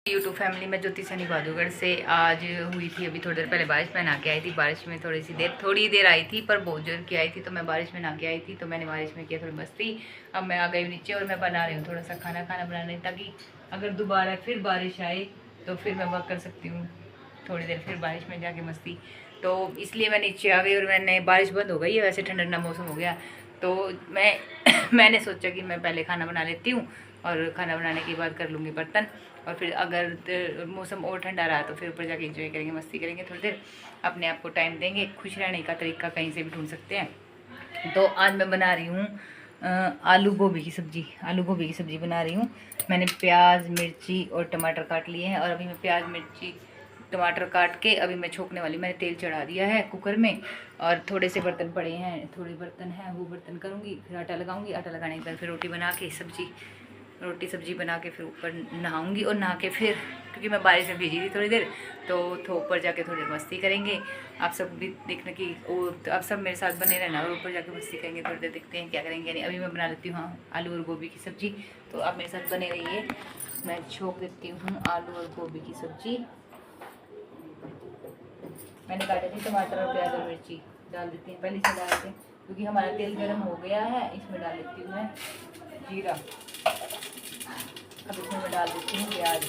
YouTube family में ज्योति सनी बहादुरगढ़ से आज हुई थी अभी थोड़ी देर पहले बारिश में नहा के आई थी। बारिश में थोड़ी देर आई थी पर बहुत जोर की आई थी, तो मैं बारिश में नहा के आई थी, तो मैंने बारिश में किया थोड़ी मस्ती। अब मैं आ गई नीचे और मैं बना रही हूँ थोड़ा सा खाना बनाने, ताकि अगर दोबारा फिर बारिश आए तो फिर मैं वर्क कर सकती हूँ थोड़ी देर फिर बारिश में जाके मस्ती। तो इसलिए मैं नीचे आ गई और मैंने बारिश बंद हो गई है, वैसे ठंडा ठंडा मौसम हो गया। तो मैंने सोचा कि मैं पहले खाना बना लेती हूँ और खाना बनाने के बाद कर लूँगी बर्तन, और फिर अगर मौसम और ठंडा रहा तो फिर ऊपर जाके एंजॉय करेंगे, मस्ती करेंगे थोड़ी देर, अपने आप को टाइम देंगे। खुश रहने का तरीका कहीं से भी ढूंढ सकते हैं। तो आज मैं बना रही हूँ आलू गोभी की सब्ज़ी बना रही हूँ। मैंने प्याज मिर्ची और टमाटर काट लिए हैं, और अभी मैं प्याज मिर्ची टमाटर काट के अभी मैं छोंकने वाली, मैंने तेल चढ़ा दिया है कुकर में, और थोड़े से बर्तन पड़े हैं, थोड़े बर्तन हैं वो बर्तन करूँगी, फिर आटा लगाऊंगी, आटा लगाने के बाद फिर रोटी सब्जी बना के फिर ऊपर नहाऊंगी, और नहा के फिर, क्योंकि मैं बारिश में भीजी थी थोड़ी देर, तो ऊपर जाके थोड़ी देर मस्ती करेंगे। आप सब भी देखने की तो आप सब मेरे साथ बने रहना, और ऊपर जाके मस्ती करेंगे थोड़ी देर, देखते हैं क्या करेंगे। नहीं, अभी मैं बना लेती हूँ हाँ आलू और गोभी की सब्ज़ी, तो आप मेरे साथ बने रहिए। मैं छोंक देती हूँ आलू और गोभी की सब्ज़ी। मैंने काटे थे टमाटर और प्याज और मिर्ची, डाल देती हैं, पहले से डालते हैं क्योंकि हमारा तेल गर्म हो गया है। इसमें डाल देती हूँ मैं जीरा, अब इसमें मैं डाल देती हूँ प्याज।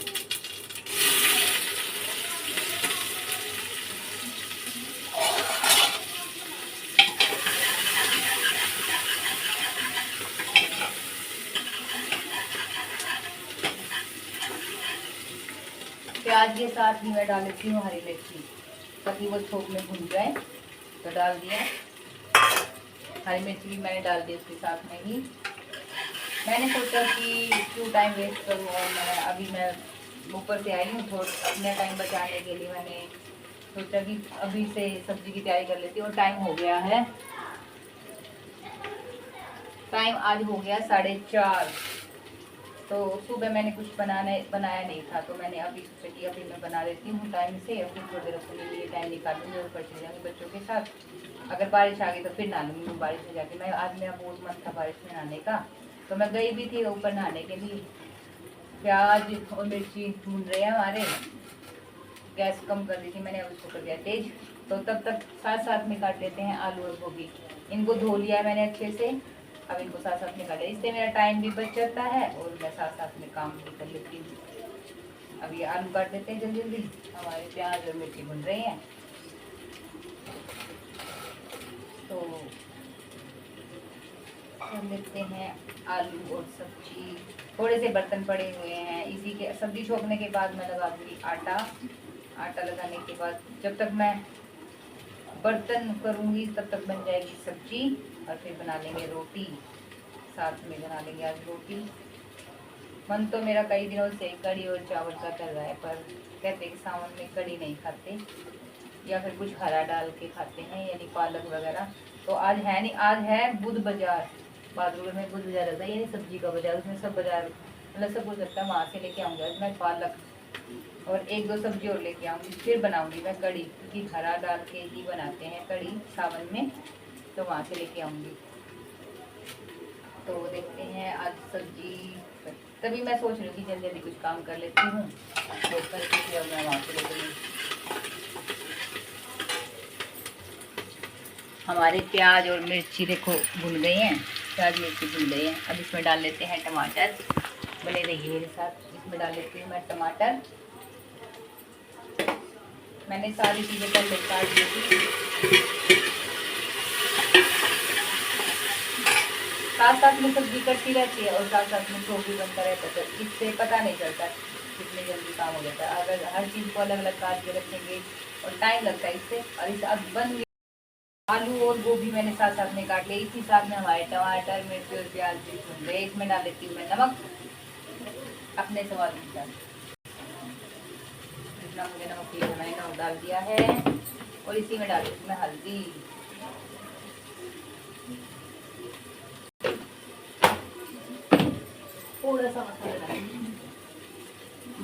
प्याज के साथ ही मैं डाल देती हूँ हरी मिर्ची, ताकि वो थोक में भून जाए। तो डाल दिया, हरी मिर्ची भी मैंने डाल दी उसके साथ में ही। मैंने सोचा कि क्यों टाइम वेस्ट करूँ, और मैं ऊपर से आई हूँ, थोड़ा अपना टाइम बचाने के लिए मैंने सोचा कि अभी से सब्जी की तैयारी कर लेती हूँ। और टाइम हो गया है, टाइम आज हो गया 4:30। तो सुबह मैंने कुछ बनाया नहीं था, तो मैंने अभी सोचा कि अभी मैं बना लेती हूँ टाइम से, और फिर थोड़ी देर अपने लिए टाइम निकालूंगी और ऊपर चले जाऊँगी बच्चों के साथ। अगर बारिश आ गई तो फिर नहा लूँगी मैं बारिश में जाके। आज मेरा बहुत मन था बारिश में नहाने का, तो मैं गई भी थी ऊपर नहाने के लिए। प्याज और मिर्ची भून रहे हैं हमारे, गैस कम कर दी थी मैंने, अब उसको कर दिया तेज। तो तब तक साथ साथ में काट लेते हैं आलू और गोभी। इनको धो लिया है मैंने अच्छे से, अब इनको साथ साथ में काट लिया, इससे मेरा टाइम भी बच जाता है और मैं साथ साथ में काम भी कर लेती हूँ। अब ये आलू काट देते हैं जल्दी जल्दी, हमारे प्याज और मिर्ची भून रहे हैं। तो कर लेते हैं आलू और सब्जी। थोड़े से बर्तन पड़े हुए हैं, इसी के सब्जी छोकने के बाद मैं लगा दूँगी आटा। आटा लगाने के बाद जब तक मैं बर्तन करूँगी तब तक बन जाएगी सब्जी, और फिर बना लेंगे रोटी, साथ में बना लेंगे आज रोटी। मन तो मेरा कई दिनों से कढ़ी और चावल का कर रहा है, पर कहते हैं कि सावन में कढ़ी नहीं खाते, या फिर कुछ हरा डाल के खाते हैं, यानी पालक वगैरह। तो आज है नहीं, आज है बुध बाजार, बहादुरगढ़ में बुध बाजार रहता है, यानी सब्जी का बाजार, उसमें सब बाजार मतलब सब कुछ लगता है, वहाँ से लेके आऊँगा मैं पालक और 1-2 सब्जी और लेके आऊँगी, फिर बनाऊँगी मैं कढ़ी, क्योंकि हरा डाल के ही बनाते हैं कढ़ी सावन में, तो वहाँ से लेके आऊँगी। तो देखते हैं आज सब्जी, तभी मैं सोच रही हूँ कि जल्दी जल्दी कुछ काम कर लेती हूँ, तो करके फिर मैं वहाँ से लेती। हमारे प्याज और मिर्ची देखो भुन गए हैं, प्याज मिर्ची भुन गए हैं। अब इसमें डाल लेते हैं टमाटर, बने रहिए मेरे साथ। इसमें डाल लेती हूँ मैं टमाटर, मैंने सारी चीज़ें पहले काट ली थी। साथ साथ में सब्जी कटती रहती है और साथ साथ में शोर भी बनता रहता है, तो इससे पता नहीं चलता कितनी जल्दी काम हो जाता है। अगर हर चीज़ को अलग अलग काट के रखेंगे और टाइम लगता है इससे, और इसे अब बन आलू और गोभी मैंने साथ साथ में काट लिया, इसी साथ में हमारे टमाटर मिर्ची और प्याज भी भून गए। इसमें डाल देती हूँ मैं नमक अपने स्वाद अनुसार, जितना मुझे नमक चाहिए मैंने नमक डाल दिया है, और इसी में डाल देती हूँ मैं हल्दी। थोड़ा सा मसाला डालेंगे,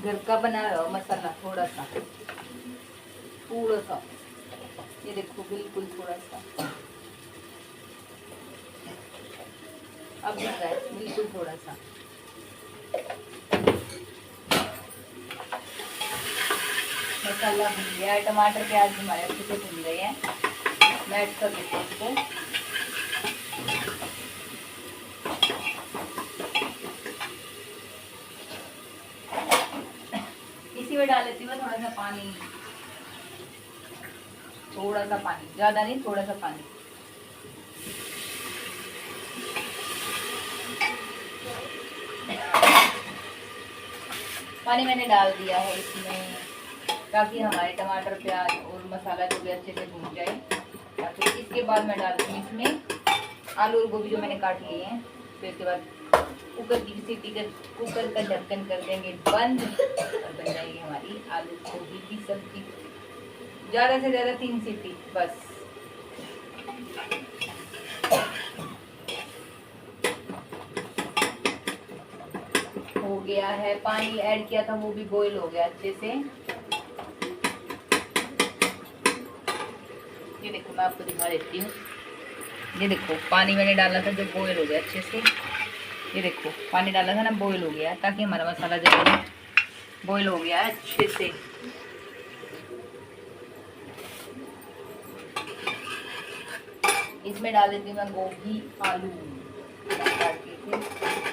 घर का बना हुआ मसाला, थोड़ा सा ये देखो, बिल्कुल थोड़ा सा, अब दिख रहा है बिल्कुल थोड़ा सा। मसाला भून गया है, टमाटर प्याज हमारे अच्छे से भून गए हैं। मैं ऐड कर देती हूँ इसको। इसी में डाल लेती हूँ थोड़ा सा पानी, ज़्यादा नहीं, थोड़ा सा पानी। पानी मैंने डाल दिया है इसमें, ताकि हमारे टमाटर प्याज और मसाला जो भी अच्छे से भून जाए। तो इसके बाद मैं डालती हूँ इसमें आलू और गोभी जो मैंने काट लिए हैं। फिर इसके बाद कुकर की सीटी कर, कुकर का ढक्कन कर देंगे बंद और बन जाएगी हमारी आलू गोभी की सब्जी। ज़्यादा से ज़्यादा 3 सीटी बस। हो गया है, पानी ऐड किया था वो भी बॉईल हो गया अच्छे से। ये देखो मैं आपको दिखा देती हूँ। ये देखो पानी मैंने डाला था जो बॉईल हो गया अच्छे से। ये देखो पानी डाला था ना, बॉईल हो गया, ताकि हमारा मसाला जो है बॉईल हो गया है अच्छे से। इसमें डाल देती हूँ मैं गोभी आलू काट के थे।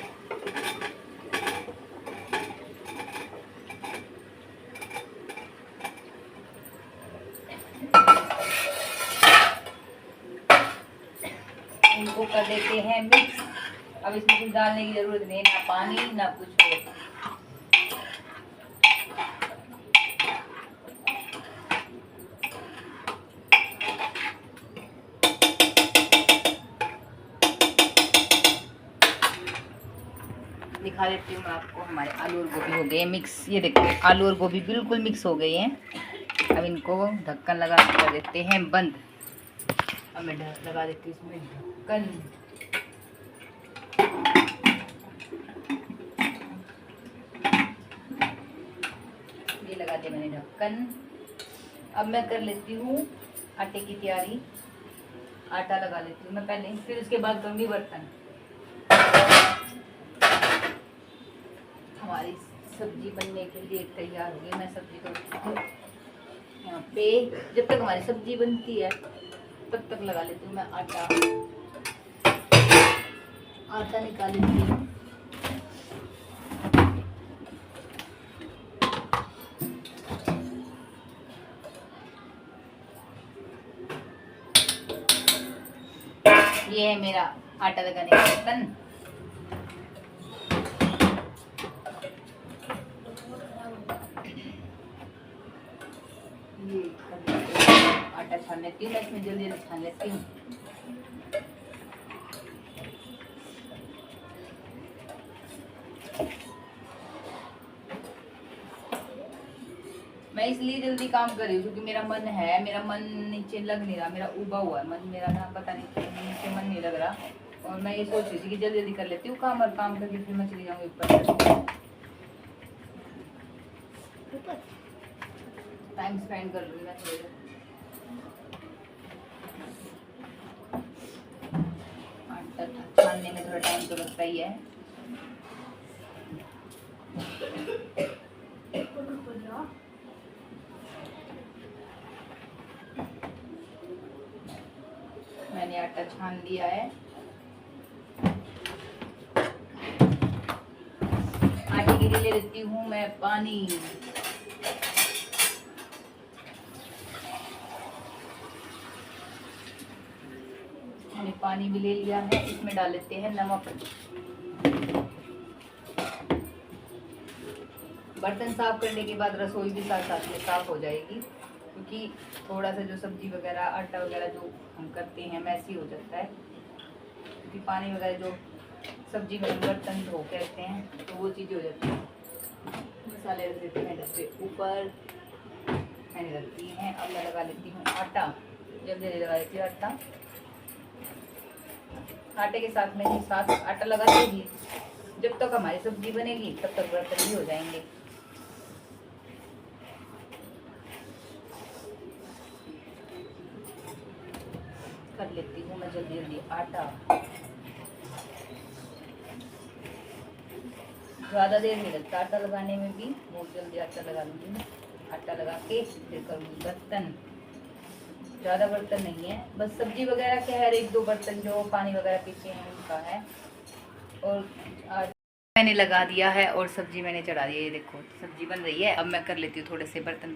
इनको कर देते हैं मिक्स। अब इसमें कुछ डालने की जरूरत नहीं, ना पानी ना कुछ और। दिखा देती हूँ मैं आपको, हमारे आलू और गोभी हो गए मिक्स। ये देखो आलू और गोभी बिल्कुल मिक्स हो गए हैं। अब इनको ढक्कन लगा के कर देते हैं बंद। अब मैं लगा देती हूँ इसमें ढक्कन। ये लगा दिया मैंने ढक्कन। अब मैं कर लेती हूँ आटे की तैयारी। आटा लगा लेती हूँ मैं पहले, फिर उसके बाद करूँगी बर्तन। हमारी सब्जी बनने के लिए तैयार हो गई। मैं सब्जी को यहाँ पे, जब तक हमारी सब्जी बनती है तब तक लगा लेती हूँ मैं आटा। आटा निकाल लेती हूँ। ये है मेरा आटा लगाने का बर्तन। ये आटा छान लेती हूँ मैं, इसमें जल्दी जल्दी छान लेती हूँ। मैं इसलिए जल्दी काम कर रही हूँ क्योंकि मेरा मन नीचे लग नहीं रहा, मेरा उबा हुआ है मन मेरा ना, पता नहीं नीचे मन नहीं लग रहा। और मैं ये सोच रही थी कि जल्दी जल्दी कर लेती हूँ काम, और काम करके फिर मैं चली जाऊँगी ऊपर, टाइम स्पेंड कर लूँगी मैं थोड़ी देर। आटा छानने में थोड़ा टाइम तो लगता ही है। मैंने आटा छान लिया है। आटे के लिए ले लेती हूँ मैं पानी। मैंने पानी भी ले लिया है। इसमें डाल लेते हैं नमक। बर्तन साफ करने के बाद रसोई भी साथ साथ में साफ हो जाएगी, क्योंकि थोड़ा सा जो सब्जी वगैरह आटा वगैरह जो हम करते हैं मैसी हो जाता है, क्योंकि पानी वगैरह जो सब्जी में बर्तन धो के रखते हैं तो वो चीज़ें हो जाती हैं। मसाले रख देते हैं डब्बे ऊपर, मैंने रख दिए हैं। अब मैं लगा लेती हूँ आटा। जब जल्दी लगा लेती हूँ आटा। आटे के साथ में साथ आटा लगा देगी, जब तक हमारी सब्जी बनेगी तब तक बर्तन भी हो जाएंगे। कर लेती हूँ मैं जल्दी जल्दी आटा। ज़्यादा देर नहीं लगता आटा लगाने में भी, बहुत जल्दी आटा लगा लूँगी मैं। आटा लगा के फिर करूँगी बर्तन। ज़्यादा बर्तन नहीं है, बस सब्जी वगैरह के हर 1-2 बर्तन जो पानी वगैरह पीछे हैं उनका है। और आज मैंने लगा दिया है और सब्जी मैंने चढ़ा दी है। ये देखो सब्जी बन रही है। अब मैं कर लेती हूँ थोड़े से बर्तन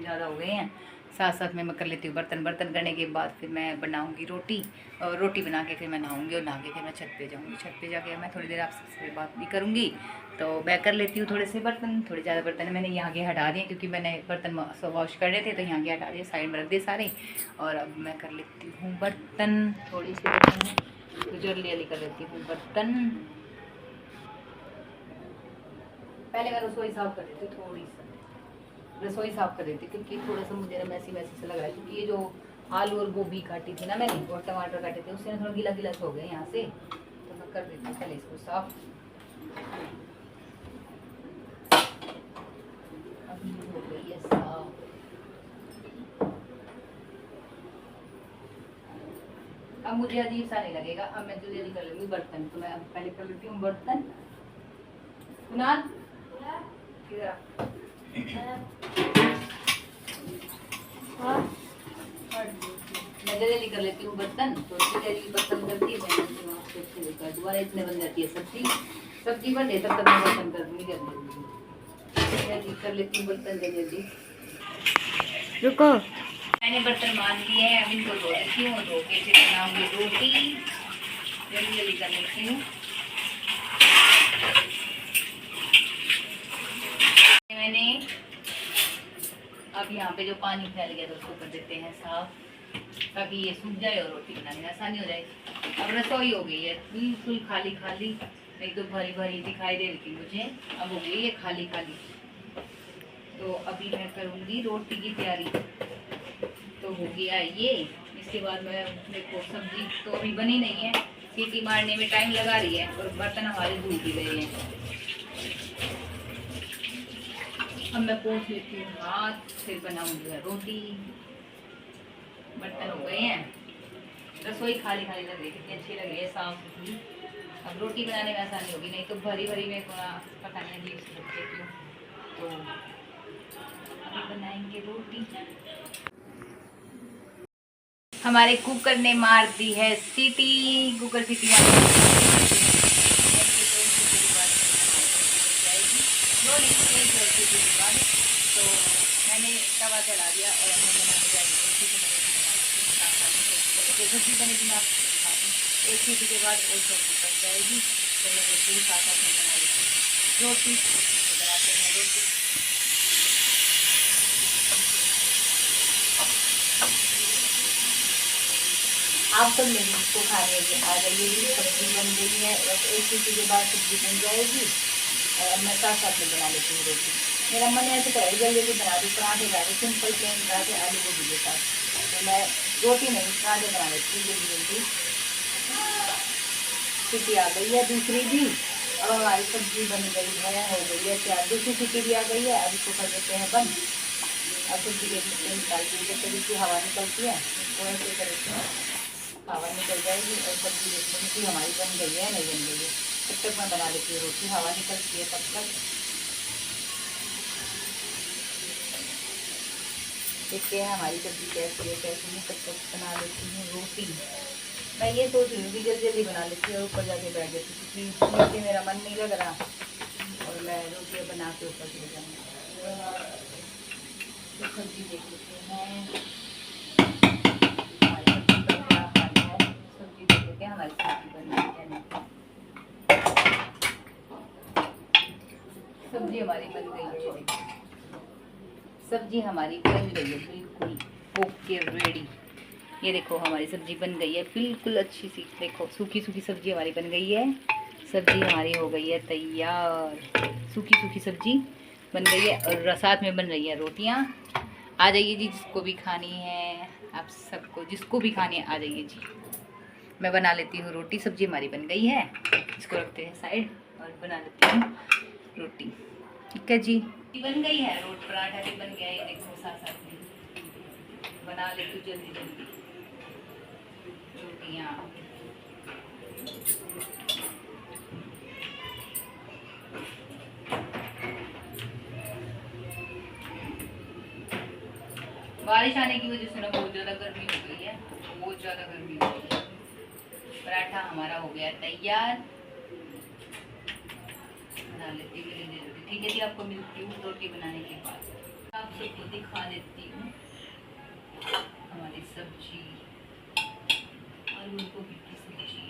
ज़्यादा हो गए हैं, साथ साथ में मैं कर लेती हूँ बर्तन करने के बाद फिर मैं बनाऊँगी रोटी, और रोटी बना के फिर मैं नहाऊँगी, और नहा के फिर मैं छत पे जाऊँगी। छत पे जाके मैं थोड़ी देर आपसे बात भी करूँगी। तो मैं कर लेती हूँ थोड़े से बर्तन, थोड़े ज़्यादा बर्तन मैंने यहाँ के हटा दिए क्योंकि मैंने बर्तन वॉश कर रहे थे तो यहाँ के हटा दिए, साइड में रख दिए सारे। और अब मैं कर लेती हूँ बर्तन, थोड़ी सी बर्तन तो जल्दी कर लेती हूँ बर्तन। पहले मैं रसोई साफ कर देती हूँ, थोड़ी सी रसोई साफ कर देती क्योंकि थोड़ा सा मुझे मैसी से लग रहा है, क्योंकि ये जो आलू और गोभी काटी थी ना मैंने और टमाटर काटे थे उससे थोड़ा गीला गीला हो गया यहाँ से, तो मैं कर देती हूँ पहले इसको साफ। अभी हो गई है साफ। अब मुझे अजीब सा नहीं लगेगा, अब मैं जल्दी कर लूँगी बर्तन। तो मैं अब पहले कर लेती हूँ बर्तन। कुनाल मैं जल्दी कर लेती हूँ बर्तन। तो जल्दी बर्तन करती है दोबारा इतने बन जाती है सब्जी बन जाए तब तक मैं बर्तन कर दूँगी जल्दी कर लेती हूँ बर्तन जल्दी। रुको, मैंने बर्तन मान दिए हैं, अब इनको धो देती हूँ, धो के फिर बनाऊँगी रोटी। जल्दी कर लेती हूँ। मैंने अब यहाँ पे जो पानी फैल गया तो उसको कर देते हैं साफ, ताकि ये सूख जाए और रोटी बनाने में आसानी हो जाएगी। अब रसोई हो गई है बिल्कुल खाली खाली, नहीं तो भरी भरी दिखाई दे रही थी मुझे, अब हो गई है खाली खाली। तो अभी मैं करूँगी रोटी की तैयारी। तो हो गया ये, इसके बाद मैं देखो सब्जी तो अभी बनी नहीं है, सीटी मारने में टाइम लगा रही है और बर्तन हमारे धुल भी गए हैं। अब मैं पोंछ लेती हूँ हाथ, फिर बनाऊंगी रोटी। बर्तन हो गए हैं, रसोई खाली खाली लग रही, कितनी अच्छी लग रही है साफ सुथरी। अब रोटी बनाने में आसानी होगी, नहीं तो भरी भरी में थोड़ा पता नहीं अजीब से लगती है। तो अभी बनाएंगे रोटी। हमारे कुकर ने मार दी है सीटी, कुकर सीटी तो मैंने तवा चढ़ा दिया और हमने बनाने जाएंगे सब्जी बनेगी ना, एक सीटी के बाद और सब्जी बन जाएगी। तो मैं रोटी भी साथ साथ में बना लेती हूँ। रोटी बनाते हैं रोटी। आप सब मेरी इसको खाने आ जाइए, सब्जी बन गई है, बस एक सीटी के बाद सब्जी बन जाएगी और मैं साथ साथ में बना लेती हूँ रोटी। मेरा मन ऐसे करे जल्दी बना दूँ, पराठे बना दूँ, सिंपल प्लेन पराठे आलू गोभी के साथ। तो मैं रोटी नहीं पराठे बना लेती हूँ जल्दी। सीटी आ गई है दूसरी भी, अब हमारी सब्जी बन गई है, हो गई है तैयार। दूसरी सीटी भी आ गई है, अब इसको कर देते हैं बंद। अब सब्जी के निकाल दी, जब तक इसकी हवा निकलती है तो ऐसे करते हैं, हवा निकल जाएगी और सब्जी देखने की हमारी बन गई है नहीं बन गई है। तब तक मैं बना लेती हूँ रोटी, हवा निकलती है तब तक। देखते हैं हमारी सब्जी कैसी है कैसी नहीं, तब तक बना लेती हूँ रोटी। मैं ये सोच रही हूँ कि जल्दी जल्दी बना लेती हूँ और ऊपर जाके बैठ जाती हूँ, क्योंकि नीचे मेरा मन नहीं लग रहा और मैं रोटियाँ बना के ऊपर चले जाऊँगी। तो सब्जी देख लेते हैं हमारी सब्जी का क्या हाल है। सब्जी देख लेते हैं हमारी सब्जी बन गई है नहीं। सब्जी हमारी बन गई है, देखिए सब्जी हमारी बन गई है बिल्कुल ओके रेडी। ये देखो हमारी सब्जी बन गई है बिल्कुल अच्छी सी, देखो सूखी सूखी सब्जी हमारी बन गई है। सब्जी हमारी हो गई है तैयार, सूखी सूखी सब्जी बन गई है और साथ में बन रही है रोटियां। आ जाइए जी जिसको भी खानी है, आप सबको जिसको भी खानी है आ जाइए जी। मैं बना लेती हूँ रोटी, सब्जी हमारी बन गई है, इसको रखते हैं साइड और बना लेती हूँ रोटी। ठीक है जी, बन गई है रोटी, पराठा भी बन गया है, देखो साथ साथ में बना लेती हूँ जल्दी जल्दी रोटियाँ। बारिश आने की वजह से ना बहुत ज़्यादा गर्मी हो गई है, बहुत ज़्यादा गर्मी हो गई है। पराठा हमारा हो गया तैयार, बना लेती हूँ रोटी। ठीक है जी, आपको मिलती हूँ रोटी बनाने के बाद। आप सबको दिखा देती हूँ हमारी सब्जी, आलू गोभी की सब्जी।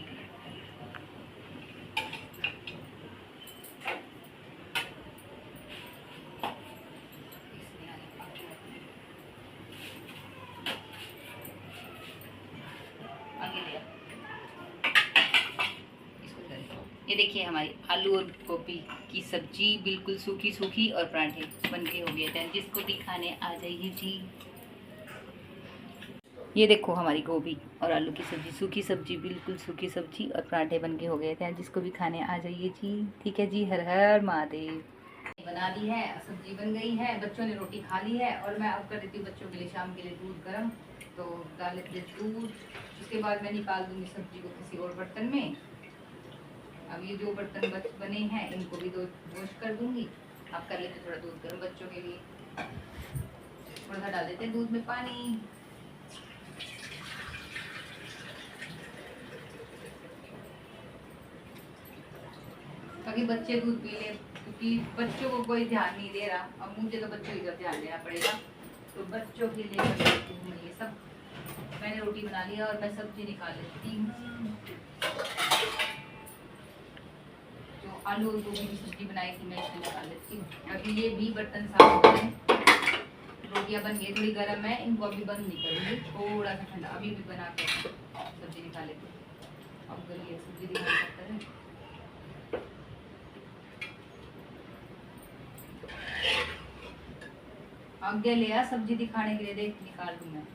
ये देखिए हमारी आलू और गोभी की सब्जी बिल्कुल सूखी सूखी, और पराठे बन के हो गए थे। जिसको भी खाने आ जाइए जी। ये देखो हमारी गोभी और आलू की सब्जी, सूखी सब्जी, बिल्कुल सूखी सब्जी, और पराठे बन के हो गए थे। जिसको भी खाने आ जाइए जी। ठीक है जी, हर हर महादेव। बना दी है, सब्जी बन गई है, बच्चों ने रोटी खा ली है, और मैं अब कर देती हूँ बच्चों के लिए शाम के लिए दूध गर्म। तो डाल लेते हैं दूध, उसके बाद मैं निकाल दूँगी सब्जी को किसी और बर्तन में। अब ये जो बर्तन बने हैं इनको भी दो वॉश कर दूंगी। अब कर लेते थोड़ा दूध गर्म बच्चों के लिए। थोड़ा सा डाल देते हैं दूध में पानी। ताकि बच्चे दूध पी लें, क्योंकि बच्चों को कोई ध्यान नहीं दे रहा। अब मुझे तो बच्चों की तरफ ध्यान देना पड़ेगा, तो बच्चों के लिए कर लेती हूँ मैं ये सब। मैंने रोटी बना लिया और मैं सब्जी निकाल लेती हूँ। जो आलू और गोभी की सब्जी बनाई थी मैं इसमें निकाल लेती हूँ। अभी ये भी बर्तन साफ हो गए, रोटियाँ बन गई, थोड़ी गर्म है, इनको अभी बंद नहीं करूँगी, थोड़ा सा ठंडा अभी भी बना के सब्जी निकाल लेती हूँ। अब गली सब्जी दिखा सकता है। आगे लिया सब्जी दिखाने के लिए, देख निकाल दूँ मैं,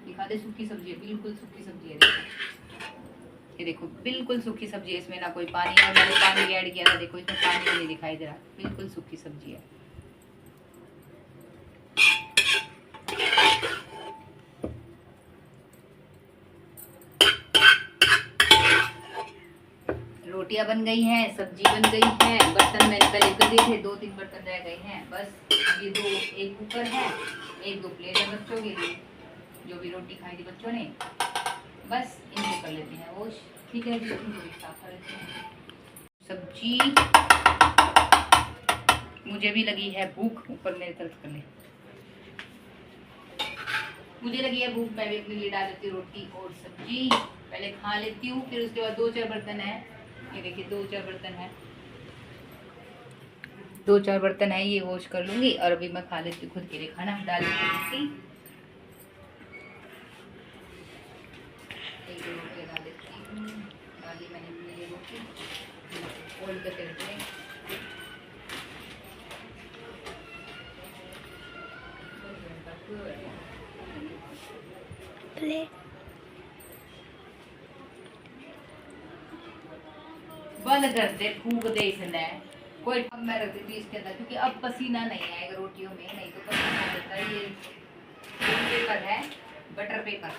दिखा दे। सूखी सब्जी है, बिल्कुल सूखी सब्जी है। देखो ये देखो, बिल्कुल सूखी सब्जी है, इसमें ना कोई पानी, और मैंने पानी ऐड किया था, देखो इसमें पानी भी नहीं दिखाई दे रहा, बिल्कुल सूखी सब्जी है। रोटियां बन गई हैं, सब्जी बन गई है, बर्तन मैंने पहले कर दिए थे, 2-3 बर्तन रह गए हैं बस। ये दो, एक कुकर है, एक दो प्लेट है बच्चों के लिए, जो भी रोटी खाई थी बच्चों ने, बस इनको कर लेते हैं वॉश। ठीक है, इनको भी साफ कर लेते हैं। सब्जी, मुझे भी लगी है भूख, ऊपर मेरे तरफ कर ले, मुझे लगी है भूख, मैं भी अपने लिए डाल देती हूँ रोटी और सब्जी, पहले खा लेती हूँ, फिर उसके बाद 2-4 बर्तन है। ये देखिए 2-4 बर्तन है, 2-4 बर्तन है, ये वॉश कर लूंगी, और अभी मैं खा लेती हूँ खुद के लिए खाना। डाल लेती रोटी, एक दो रोटियाँ डाल देती हूँ, डाली मैंने मेरी रोटी, फोल्ड करके रखते हैं। बंद कर दे, फूक दे इसने कोई। अब मैं रख देती इसके अंदर, क्योंकि अब पसीना नहीं आएगा रोटियों में, नहीं तो पसीना आता है। ये पेपर है, बटर पेपर,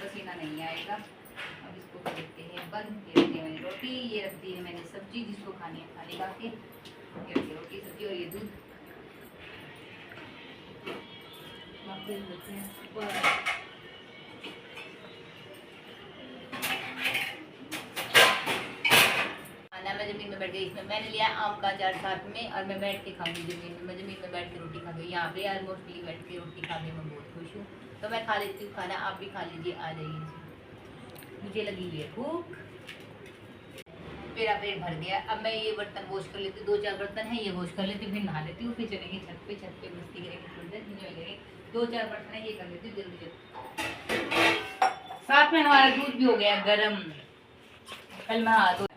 पसीना नहीं आएगा। अब इसको कर देते हैं बंद। ये रखी है मैंने रोटी, ये रख दी है मैंने सब्जी, जिसको खानी है खाने खा के। ये रखी रोटी सब्जी और ये दूध। मैं जमीन में बैठ गई, इसमें मैंने लिया आम का अचार साथ में, और मैं बैठ के खाऊंगी जमीन में। मैं जमीन में बैठ के रोटी खा गई, यहाँ पे ऑलमोस्टली बैठ के रोटी खा के मैं बहुत खुश हूँ। तो मैं खा लेती हूँ खाना, आप भी खा लीजिए, आ जाइए, मुझे लगी हुई है भूख, मेरा पेट भर गया। अब मैं ये बर्तन वॉश कर लेती हूँ, 2-4 बर्तन है, ये वॉश कर लेती हूँ, फिर नहा लेती हूँ, फिर चलेंगे छत पे मस्ती करेंगे, थोड़ी देर एंजॉय करेंगे। 2-4 बर्तन है, ये कर लेती हूँ जल्दी जल्दी। साथ में हमारा दूध भी हो गया गर्म, कल मैं हाथ,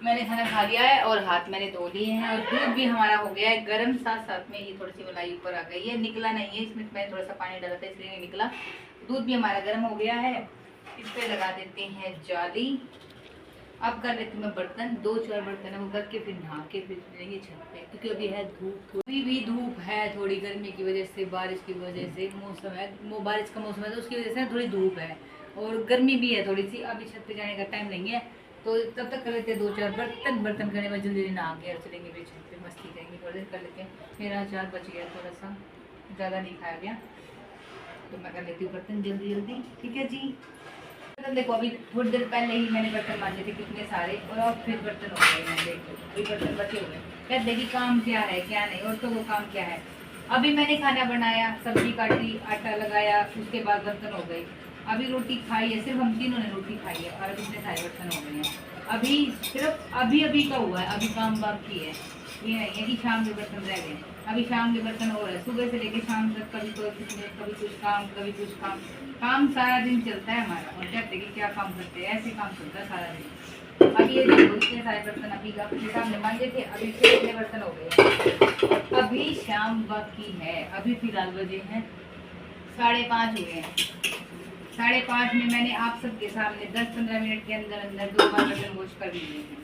मैंने खाना खा लिया है और हाथ मैंने धो लिए हैं, और दूध भी हमारा हो गया है गर्म। साथ में ये थोड़ी सी मलाई ऊपर आ गई है, निकला नहीं है, इसमें मैंने थोड़ा सा पानी डाला था इसलिए नहीं निकला। दूध भी हमारा गर्म हो गया है, इस पे लगा देते हैं जाली। अब कर लेती हूँ मैं बर्तन, 2-4 बर्तन है वो करके, फिर नहा के फिर चलेंगे छत पे, क्योंकि अभी है धूप, अभी भी धूप है, थोड़ी गर्मी की वजह से, बारिश की वजह से, मौसम है बारिश का मौसम है, तो उसकी वजह से थोड़ी धूप है और गर्मी भी है थोड़ी सी। अभी छत पे जाने का टाइम नहीं है, तो तब तक कर लेते हैं 2-4 बर्तन करने में, जल्दी नहा के और चलेंगे फिर छत पे मस्ती थोड़ी देर कर लेते हैं। मेरा अचार बच गया थोड़ा सा, ज़्यादा नहीं खाया गया, तो मैं कर लेती हूँ बर्तन जल्दी जल्दी। ठीक है जी। बर्तन देखो अभी थोड़ी देर पहले ही मैंने बर्तन मांजे थे कितने सारे, और अब फिर बर्तन हो गए हैं। देखो अभी बर्तन बचे हुए हैं। क्या देखिए काम क्या है क्या नहीं, और तो वो काम क्या है। अभी मैंने खाना बनाया, सब्जी काटी, आटा लगाया, उसके बाद बर्तन हो गए। अभी रोटी खाई है, सिर्फ हम तीनों ने रोटी खाई है, और अब इतने सारे बर्तन हो गए हैं। अभी सिर्फ अभी अभी का हुआ है, अभी काम बाकी है। ये नहीं है कि शाम के बर्तन रह गए, अभी शाम के बर्तन हो रहे हैं। सुबह से लेके शाम तक कभी तो कभी कुछ काम, कभी कुछ काम। काम सारा दिन चलता है हमारा, और कहते हैं कि क्या काम करते हैं, ऐसे काम चलता है सारा दिन। अभी ये देखो इतने सारे बर्तन अभी का सामने मांजे थे, अभी फिर इतने बर्तन हो गए हैं। अभी शाम बाकी है, अभी फिलहाल बजे हैं 5:30 हुए हैं। 5:30 में मैंने आप सबके सामने 10-15 मिनट के अंदर अंदर 2 बार बर्तन वॉश कर लिए हैं।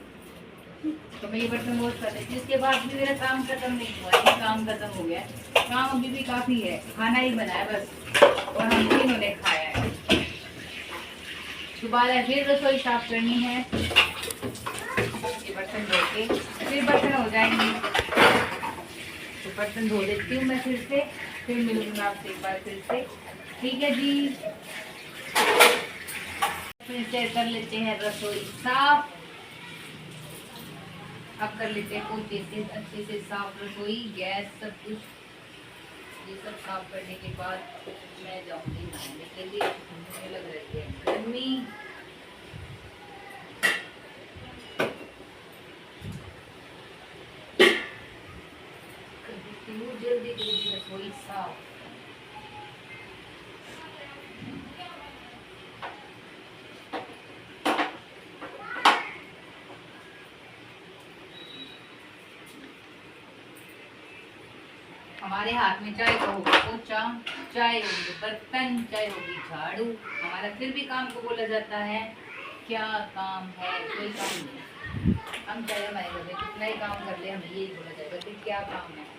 तो मैं ये बर्तन वॉश कर लेती हूँ, इसके बाद भी मेरा काम खत्म नहीं हुआ है। काम खत्म हो गया, काम अभी भी काफ़ी है। खाना ही बना है बस, और हम तीनों ने खाया है। दोबारा फिर रसोई साफ करनी है, ये बर्तन धो के फिर बर्तन हो जाएंगे। तो बर्तन धो देती हूँ मैं फिर मिलूंगी आपसे एक बार फिर से। ठीक है जी। फिर से कर लेते हैं रसोई साफ। अब कर लेते हैं पोछे से अच्छे से साफ रसोई, गैस, सब कुछ। ये सब साफ करने के बाद मैं जाऊंगी नहाने के लिए। मुझे लग रही है गर्मी। जल्दी जल्दी रसोई साफ। हमारे हाथ में चाहे तो होगा पोछा, चाहे होंगे बर्तन, चाहे होगी झाड़ू। हमारा फिर भी काम को बोला जाता है क्या काम है, कोई काम नहीं। हम चाहे हमारे घर में कितना ही काम कर ले, हमें यही बोला जाएगा कि क्या काम है।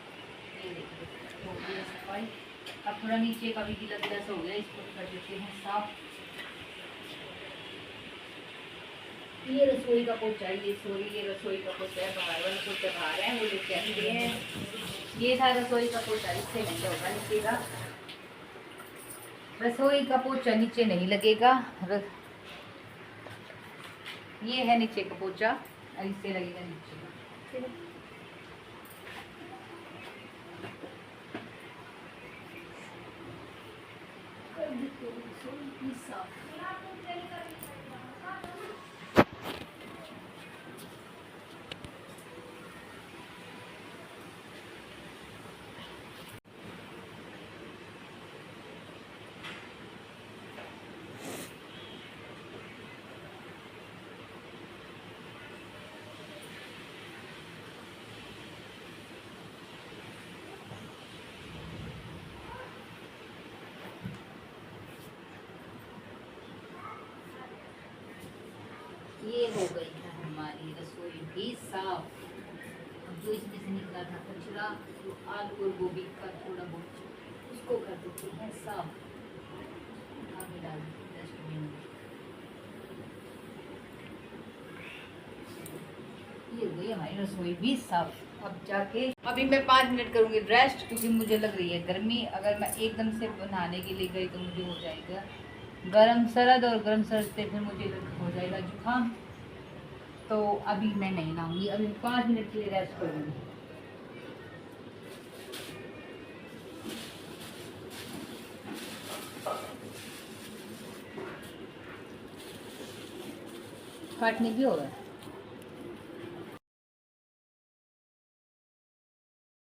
ये देखिए हो गई सफाई। अब थोड़ा नीचे का भी गीला गीला सा हो गया, इसको कर देते हैं साफ। ये रसोई का पोछा, ये रसोई का पोछा है। बाहर वाला पोछा बाहर है, वो लेके आते हैं। ये था रसोई का पोछा, इससे नहीं होगा नीचे का। रसोई का पोछा नीचे नहीं लगेगा। ये है नीचे का पोछा, और इससे लगेगा नीचे का। कर देते हैं रसोई साफ। ये हो गई है हमारी रसोई भी साफ। अब जो इसमें से निकला था कचरा, तो आलू और गोभी का थोड़ा बहुत, उसको कर देते हैं साफ। आगे डाल देते डस्टबिन में। ये हो गई हमारी रसोई भी साफ। अब जाके अभी मैं 5 मिनट करूँगी रेस्ट, क्योंकि मुझे लग रही है गर्मी। अगर मैं एकदम से नहाने के लिए गई तो मुझे हो जाएगा गरम सरद, और गरम सरद से फिर मुझे हो जाएगा जुकाम। तो अभी मैं नहीं नहाऊंगी, अभी 5 मिनट के लिए रेस्ट करूँगी। काटने भी होगा।